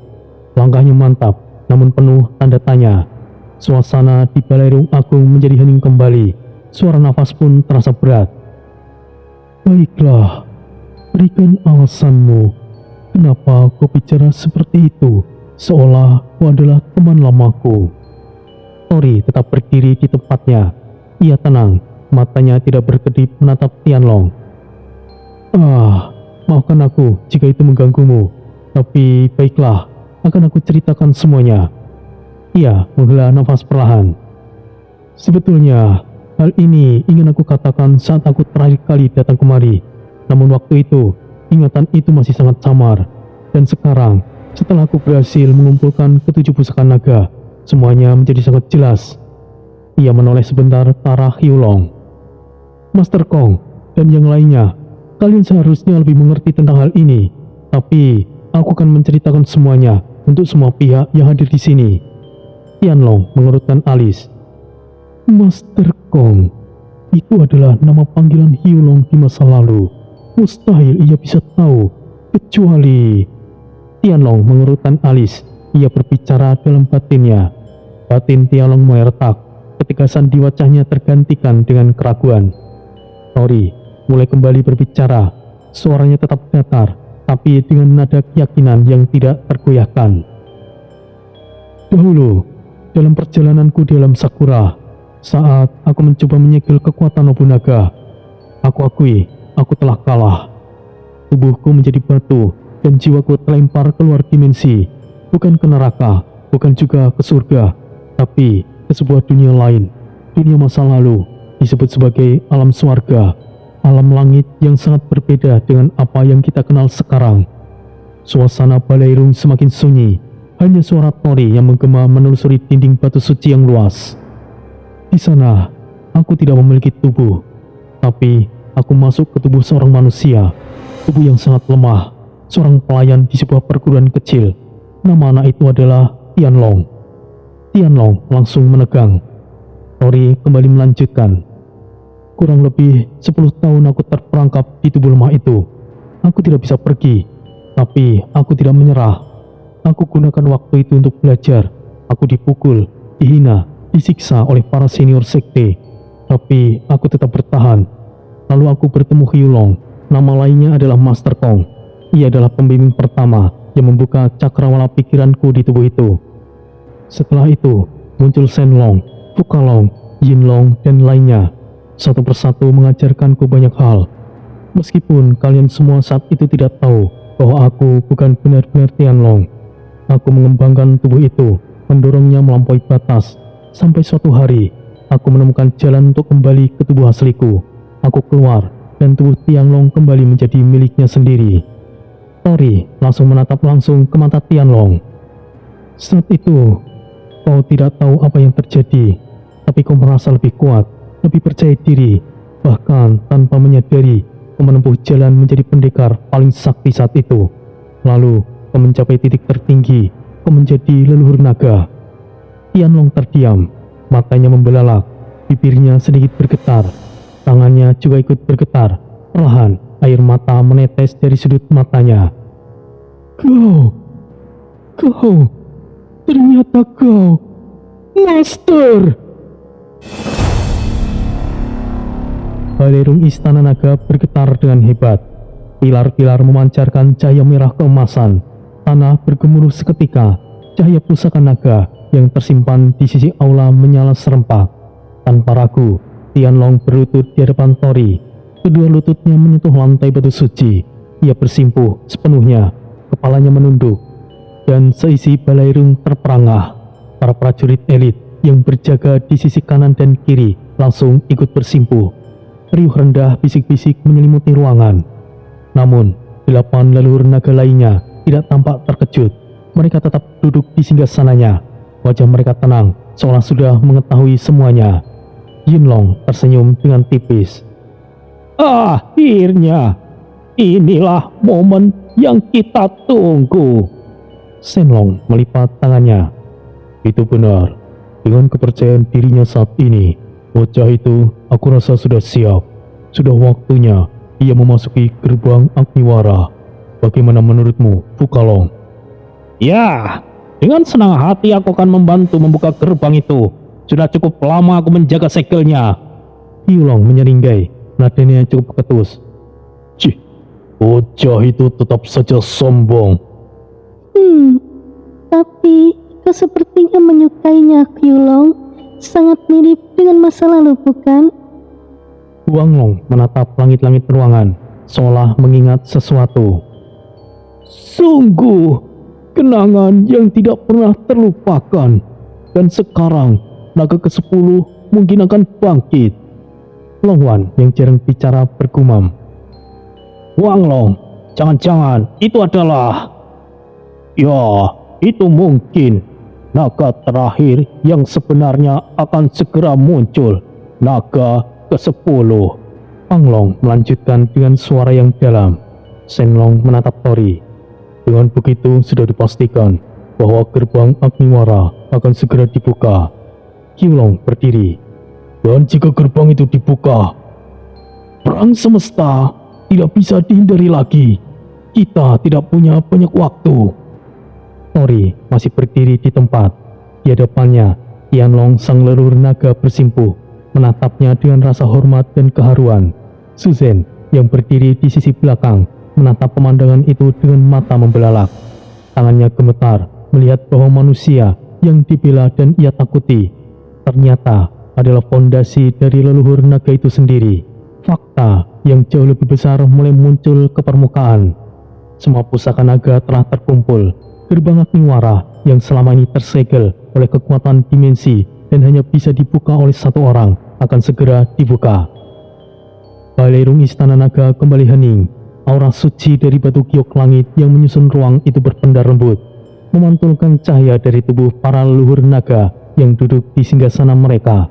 Langkahnya mantap, namun penuh tanda tanya. Suasana di Balairung Agung menjadi hening kembali. Suara nafas pun terasa berat. Baiklah, berikan alasanmu. Kenapa kau bicara seperti itu? Seolah kau adalah teman lamaku. Tori tetap berdiri di tempatnya. Ia tenang, matanya tidak berkedip menatap Tianlong. Maafkan aku jika itu mengganggumu. Tapi baiklah, akan aku ceritakan semuanya. Ia menghela nafas perlahan. Sebetulnya, hal ini ingin aku katakan saat aku terakhir kali datang kemari. Namun waktu itu, ingatan itu masih sangat samar. Dan sekarang, setelah aku berhasil mengumpulkan ketujuh pusaka naga, semuanya menjadi sangat jelas. Ia menoleh sebentar ke arah Hyulong. Master Kong dan yang lainnya, kalian seharusnya lebih mengerti tentang hal ini. Tapi, aku akan menceritakan semuanya untuk semua pihak yang hadir di sini. Tianlong mengerutkan alis. Master Kong, itu adalah nama panggilan Hyulong di masa lalu. Mustahil ia bisa tahu, kecuali... Tianlong mengerutkan alis. Ia berbicara dalam batinnya. Batin Tianlong mulai retak. Ketegasan di wajahnya tergantikan dengan keraguan. Tori mulai kembali berbicara. Suaranya tetap datar, tapi dengan nada keyakinan yang tidak tergoyahkan. Dahulu, dalam perjalananku di alam Sakura, saat aku mencoba menyegel kekuatan Nobunaga, aku akui, aku telah kalah. Tubuhku menjadi batu, dan jiwaku terlempar keluar dimensi, bukan ke neraka, bukan juga ke surga, tapi ke sebuah dunia lain, dunia masa lalu, disebut sebagai alam swarga, alam langit yang sangat berbeda dengan apa yang kita kenal sekarang. Suasana Balairung semakin sunyi, hanya suara Tori yang menggema menelusuri dinding batu suci yang luas. Di sana, aku tidak memiliki tubuh, tapi aku masuk ke tubuh seorang manusia, tubuh yang sangat lemah, seorang pelayan di sebuah perguruan kecil. Nama anak itu adalah Tianlong. Tianlong langsung menegang. Tori kembali melanjutkan. Kurang lebih 10 tahun aku terperangkap di tubuh lemah itu. Aku tidak bisa pergi, tapi aku tidak menyerah. Aku gunakan waktu itu untuk belajar. Aku dipukul, dihina, disiksa oleh para senior sekte. Tapi aku tetap bertahan. Lalu aku bertemu Hyulong. Nama lainnya adalah Master Kong. Ia adalah pembimbing pertama yang membuka cakrawala pikiranku di tubuh itu. Setelah itu, muncul Shenlong, Fukalong, Yinlong, dan lainnya. Satu persatu mengajarkanku banyak hal. Meskipun kalian semua saat itu tidak tahu bahwa aku bukan benar-benar Tianlong. Aku mengembangkan tubuh itu, mendorongnya melampaui batas. Sampai suatu hari, aku menemukan jalan untuk kembali ke tubuh asliku. Aku keluar, dan tubuh Tianlong kembali menjadi miliknya sendiri. Tori langsung menatap langsung ke mata Tianlong. Saat itu, kau tidak tahu apa yang terjadi, tapi kau merasa lebih kuat, lebih percaya diri, bahkan tanpa menyadari kau menempuh jalan menjadi pendekar paling sakti saat itu. Lalu, kau mencapai titik tertinggi, kau menjadi leluhur naga. Tianlong terdiam, matanya membelalak, bibirnya sedikit bergetar, tangannya juga ikut bergetar. Perlahan, air mata menetes dari sudut matanya. Kau, ternyata kau, Master! Balairung Istana Naga bergetar dengan hebat. Pilar-pilar memancarkan cahaya merah keemasan. Tanah bergemuruh seketika. Cahaya pusaka naga yang tersimpan di sisi aula menyala serempak. Tanpa ragu, Tianlong berlutut di hadapan Tori. Kedua lututnya menyentuh lantai batu suci. Ia bersimpuh sepenuhnya, kepalanya menunduk, dan seisi Balairung terperangah. Para prajurit elit yang berjaga di sisi kanan dan kiri langsung ikut bersimpuh. Riuh rendah bisik-bisik menyelimuti ruangan. Namun, 8 leluhur naga lainnya tidak tampak terkejut. Mereka tetap duduk di singgasananya. Wajah mereka tenang, seolah sudah mengetahui semuanya. Yinlong tersenyum dengan tipis. Akhirnya, inilah momen yang kita tunggu. Shenlong melipat tangannya. Itu benar. Dengan kepercayaan dirinya saat ini, bocah itu aku rasa sudah siap. Sudah waktunya ia memasuki gerbang Agniwara. Bagaimana menurutmu, Fukalong? Ya, dengan senang hati aku akan membantu membuka gerbang itu. Sudah cukup lama aku menjaga segelnya. Hyolong menyeringai, nadanya cukup ketus. Cih, bocah itu tetap saja sombong. Tapi kau sepertinya menyukainya, Hyolong. Sangat mirip dengan masa lalu, bukan? Huanglong menatap langit-langit ruangan, seolah mengingat sesuatu. Sungguh, kenangan yang tidak pernah terlupakan. Dan sekarang, naga ke-10 mungkin akan bangkit. Longwan yang jarang bicara bergumam. Huanglong, jangan-jangan itu adalah... Ya, itu mungkin naga terakhir yang sebenarnya akan segera muncul. Naga ke-10. Panglong melanjutkan dengan suara yang dalam. Shenlong menatap Tori. Dengan begitu sudah dipastikan bahwa gerbang Agniwara akan segera dibuka. Hyolong berdiri. Dan jika gerbang itu dibuka, perang semesta tidak bisa dihindari lagi. Kita tidak punya banyak waktu. Tori masih berdiri di tempat. Di hadapannya, Tianlong sang leluhur naga bersimpuh, menatapnya dengan rasa hormat dan keharuan. Suzhen yang berdiri di sisi belakang menatap pemandangan itu dengan mata membelalak. Tangannya gemetar melihat bahwa manusia yang dibela dan ia takuti ternyata adalah fondasi dari leluhur naga itu sendiri. Fakta yang jauh lebih besar mulai muncul ke permukaan. Semua pusaka naga telah terkumpul. Gerbang Agniwara yang selama ini tersegel oleh kekuatan dimensi dan hanya bisa dibuka oleh satu orang akan segera dibuka. Balerung Istana Naga kembali hening. Aura suci dari batu giok langit yang menyusun ruang itu berpendar lembut, memantulkan cahaya dari tubuh para leluhur naga yang duduk di singgasana mereka.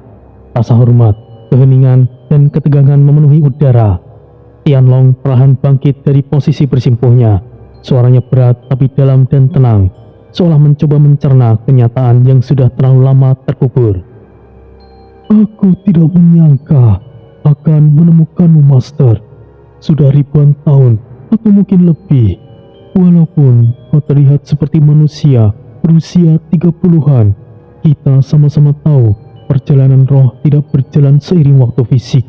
Rasa hormat, keheningan, dan ketegangan memenuhi udara. Tianlong perlahan bangkit dari posisi bersimpuhnya. Suaranya berat tapi dalam dan tenang, seolah mencoba mencerna kenyataan yang sudah terlalu lama terkubur. Aku tidak menyangka akan menemukanmu, Master. Sudah ribuan tahun atau mungkin lebih. Walaupun kau terlihat seperti manusia berusia 30-an, kita sama-sama tahu perjalanan roh tidak berjalan seiring waktu fisik.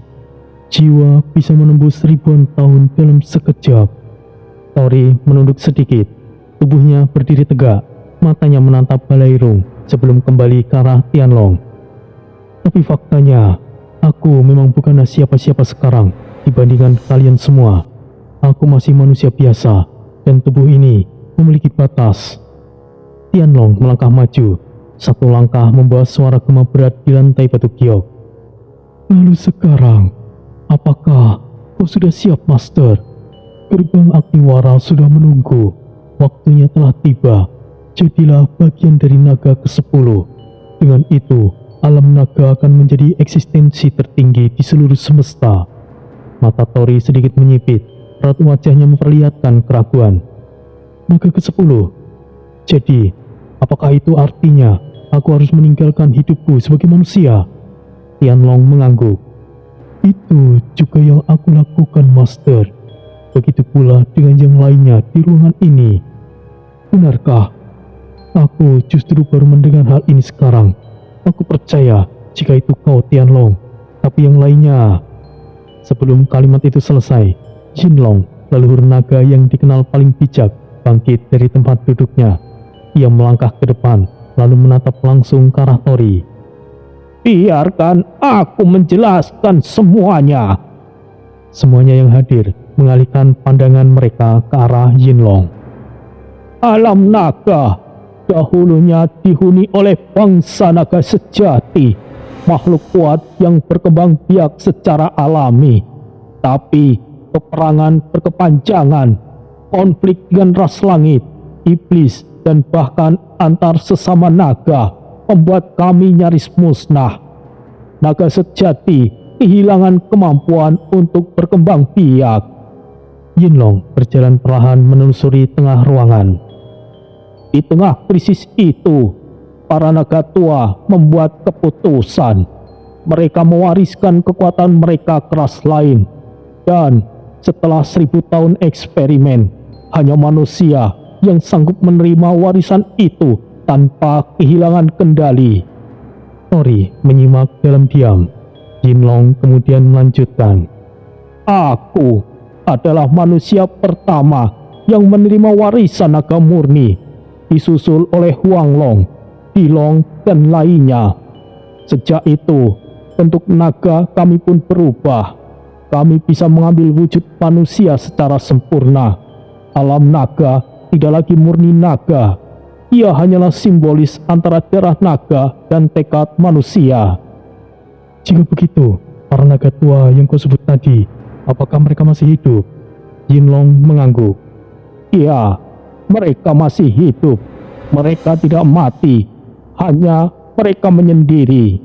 Jiwa bisa menembus ribuan tahun dalam sekejap. Tori menunduk sedikit, tubuhnya berdiri tegak, matanya menatap Balairung sebelum kembali ke arah Tianlong. Tapi faktanya, aku memang bukanlah siapa-siapa sekarang dibandingkan kalian semua. Aku masih manusia biasa, dan tubuh ini memiliki batas. Tianlong melangkah maju, satu langkah membawa suara gema berat di lantai batu giok. Lalu sekarang, apakah kau sudah siap, Master? Gerbang Agniwara sudah menunggu. Waktunya telah tiba. Jadilah bagian dari naga ke-10. Dengan itu, alam naga akan menjadi eksistensi tertinggi di seluruh semesta. Mata Tori sedikit menyipit, raut wajahnya memperlihatkan keraguan. Naga ke-10? Jadi, apakah itu artinya aku harus meninggalkan hidupku sebagai manusia? Tianlong mengangguk. Itu juga yang aku lakukan, Master. Begitu pula dengan yang lainnya di ruangan ini. Benarkah? Aku justru baru mendengar hal ini sekarang. Aku percaya jika itu kau, Tianlong. Tapi yang lainnya... Sebelum kalimat itu selesai, Jinlong, leluhur naga yang dikenal paling bijak, bangkit dari tempat duduknya. Ia melangkah ke depan, lalu menatap langsung ke arah Tori. Biarkan aku menjelaskan semuanya. Semuanya yang hadir mengalihkan pandangan mereka ke arah Jinlong. Alam naga dahulunya dihuni oleh bangsa naga sejati, makhluk kuat yang berkembang biak secara alami. Tapi peperangan berkepanjangan, konflik dengan ras langit, iblis, dan bahkan antar sesama naga membuat kami nyaris musnah. Naga sejati kehilangan kemampuan untuk berkembang biak. Jinlong berjalan perlahan menelusuri tengah ruangan. Di tengah krisis itu, para naga tua membuat keputusan. Mereka mewariskan kekuatan mereka ke ras lain, dan Setelah 1000 tahun eksperimen, hanya manusia yang sanggup menerima warisan itu tanpa kehilangan kendali. Tori menyimak dalam diam. Jinlong kemudian melanjutkan. Aku adalah manusia pertama yang menerima warisan naga murni, disusul oleh Huanglong, Dilong, dan lainnya. Sejak itu, bentuk naga kami pun berubah. Kami bisa mengambil wujud manusia secara sempurna. Alam naga tidak lagi murni naga. Ia hanyalah simbolis antara darah naga dan tekad manusia. Jika begitu, para naga tua yang kau sebut tadi, apakah mereka masih hidup? Jinlong mengangguk. Ya, mereka masih hidup. Mereka tidak mati, hanya mereka menyendiri.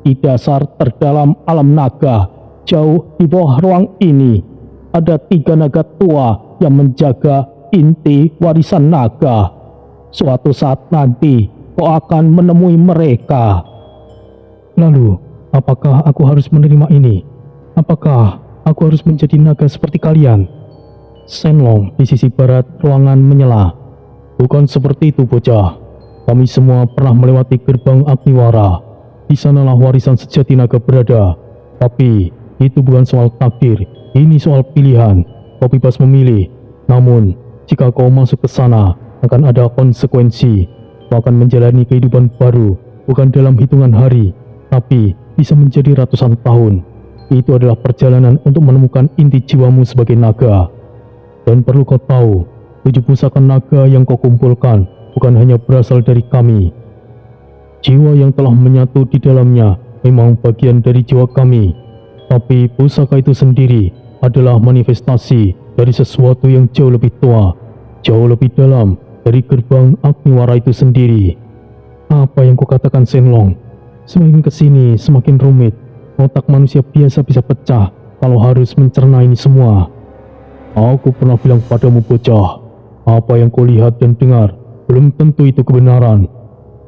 Di dasar terdalam alam naga, jauh di bawah ruang ini, ada 3 naga tua yang menjaga inti warisan naga. Suatu saat nanti, kau akan menemui mereka. Lalu, apakah aku harus menerima ini? Apakah aku harus menjadi naga seperti kalian? Shenlong di sisi barat ruangan menyela. Bukan seperti itu, bocah. Kami semua pernah melewati gerbang Agniwara. Di sanalah warisan sejati naga berada. Tapi itu bukan soal takdir, ini soal pilihan. Kau bebas memilih. Namun, jika kau masuk ke sana, akan ada konsekuensi. Kau akan menjalani kehidupan baru, bukan dalam hitungan hari, tapi bisa menjadi ratusan tahun. Itu adalah perjalanan untuk menemukan inti jiwamu sebagai naga. Dan perlu kau tahu, 7 pusaka naga yang kau kumpulkan bukan hanya berasal dari kami. Jiwa yang telah menyatu di dalamnya memang bagian dari jiwa kami. Tapi pusaka itu sendiri adalah manifestasi dari sesuatu yang jauh lebih tua, jauh lebih dalam dari gerbang Agniwara itu sendiri. Apa yang kukatakan, Shenlong? Semakin kesini semakin rumit. Otak manusia biasa bisa pecah kalau harus mencerna ini semua. Aku pernah bilang padamu, bocah, apa yang kau lihat dan dengar belum tentu itu kebenaran.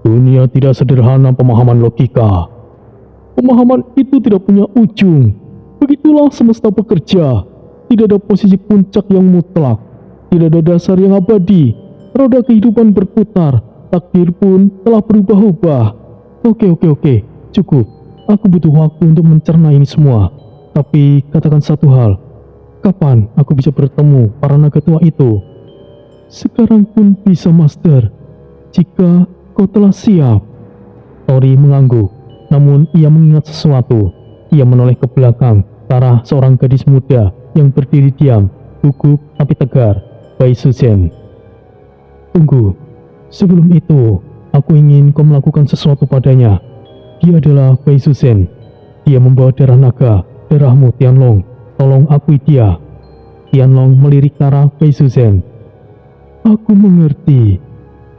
Dunia tidak sederhana pemahaman logika. Pemahaman itu tidak punya ujung. Begitulah semesta bekerja. Tidak ada posisi puncak yang mutlak. Tidak ada dasar yang abadi. Roda kehidupan berputar. Takdir pun telah berubah-ubah. Oke, cukup. Aku butuh waktu untuk mencerna ini semua. Tapi katakan satu hal. Kapan aku bisa bertemu para naga tua itu? Sekarang pun bisa, Master. Jika kau telah siap. Tori mengangguk. Namun ia mengingat sesuatu. Ia menoleh ke belakang ke arah seorang gadis muda yang berdiri diam, gugup tapi tegar. Bai Suzen. Tunggu. Sebelum itu, aku ingin kau melakukan sesuatu padanya. Dia adalah Bai Suzen. Dia membawa darah naga, darahmu, Tianlong. Tolong akui dia. Tianlong melirik ke arah Bai Suzen. Aku mengerti.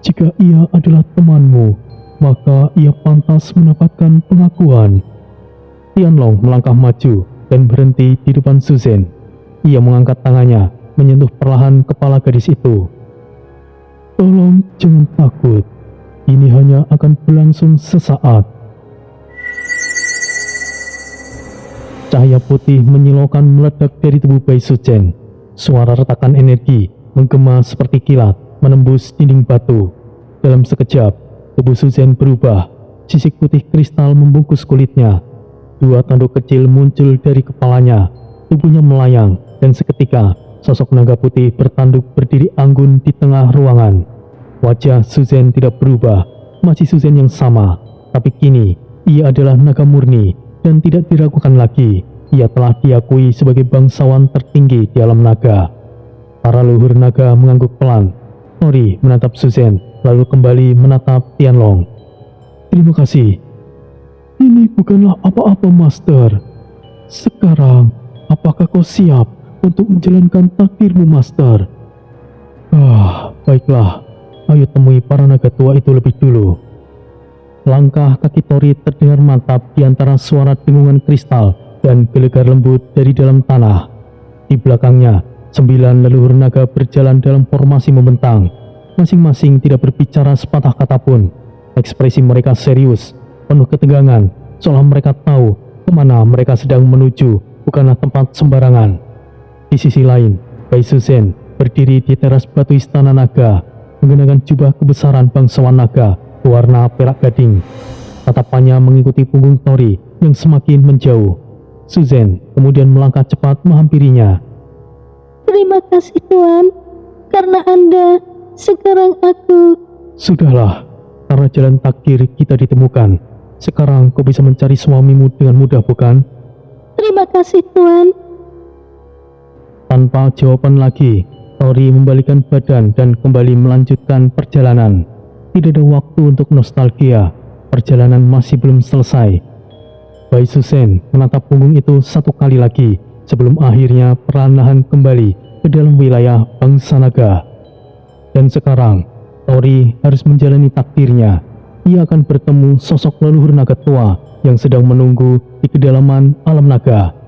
Jika ia adalah temanmu, maka ia pantas mendapatkan pengakuan. Tianlong melangkah maju dan berhenti di depan Suzen. Ia mengangkat tangannya, menyentuh perlahan kepala gadis itu. Tolong jangan takut. Ini hanya akan berlangsung sesaat. Cahaya putih menyilaukan meledak dari tubuh Bai Suzen. Suara retakan energi menggema seperti kilat menembus dinding batu. Dalam sekejap, tubuh Suzen berubah. Sisik putih kristal membungkus kulitnya. 2 tanduk kecil muncul dari kepalanya. Tubuhnya melayang dan seketika sosok naga putih bertanduk berdiri anggun di tengah ruangan. Wajah Suzen tidak berubah, masih Suzen yang sama. Tapi kini ia adalah naga murni dan tidak diragukan lagi. Ia telah diakui sebagai bangsawan tertinggi di alam naga. Para leluhur naga mengangguk pelan. Tori menatap Suzen, lalu kembali menatap Tianlong. Terima kasih. Ini bukanlah apa-apa, Master. Sekarang, apakah kau siap untuk menjalankan takdirmu, Master? Baiklah. Ayo temui para naga tua itu lebih dulu. Langkah kaki Tori terdengar mantap di antara suara dengungan kristal dan gelegar lembut dari dalam tanah. Di belakangnya, 9 leluhur naga berjalan dalam formasi membentang. Masing-masing tidak berbicara sepatah kata pun. Ekspresi mereka serius, penuh ketegangan, seolah mereka tahu kemana mereka sedang menuju bukanlah tempat sembarangan. Di sisi lain, Bai Suzen berdiri di teras batu istana naga, mengenakan jubah kebesaran bangsawan naga berwarna perak gading. Tatapannya mengikuti punggung Tori yang semakin menjauh. Suzen kemudian melangkah cepat menghampirinya. Terima kasih Tuan, karena Anda sekarang aku. Sudahlah, karena jalan takdir kita ditemukan. Sekarang kau bisa mencari suamimu dengan mudah, bukan? Terima kasih Tuan. Tanpa jawaban lagi, Tori membalikkan badan dan kembali melanjutkan perjalanan. Tidak ada waktu untuk nostalgia. Perjalanan masih belum selesai. Bai Suzen menatap punggung itu satu kali lagi sebelum akhirnya perlahan kembali ke dalam wilayah bangsa naga. Dan sekarang, Tori harus menjalani takdirnya. Ia akan bertemu sosok leluhur naga tua yang sedang menunggu di kedalaman alam naga.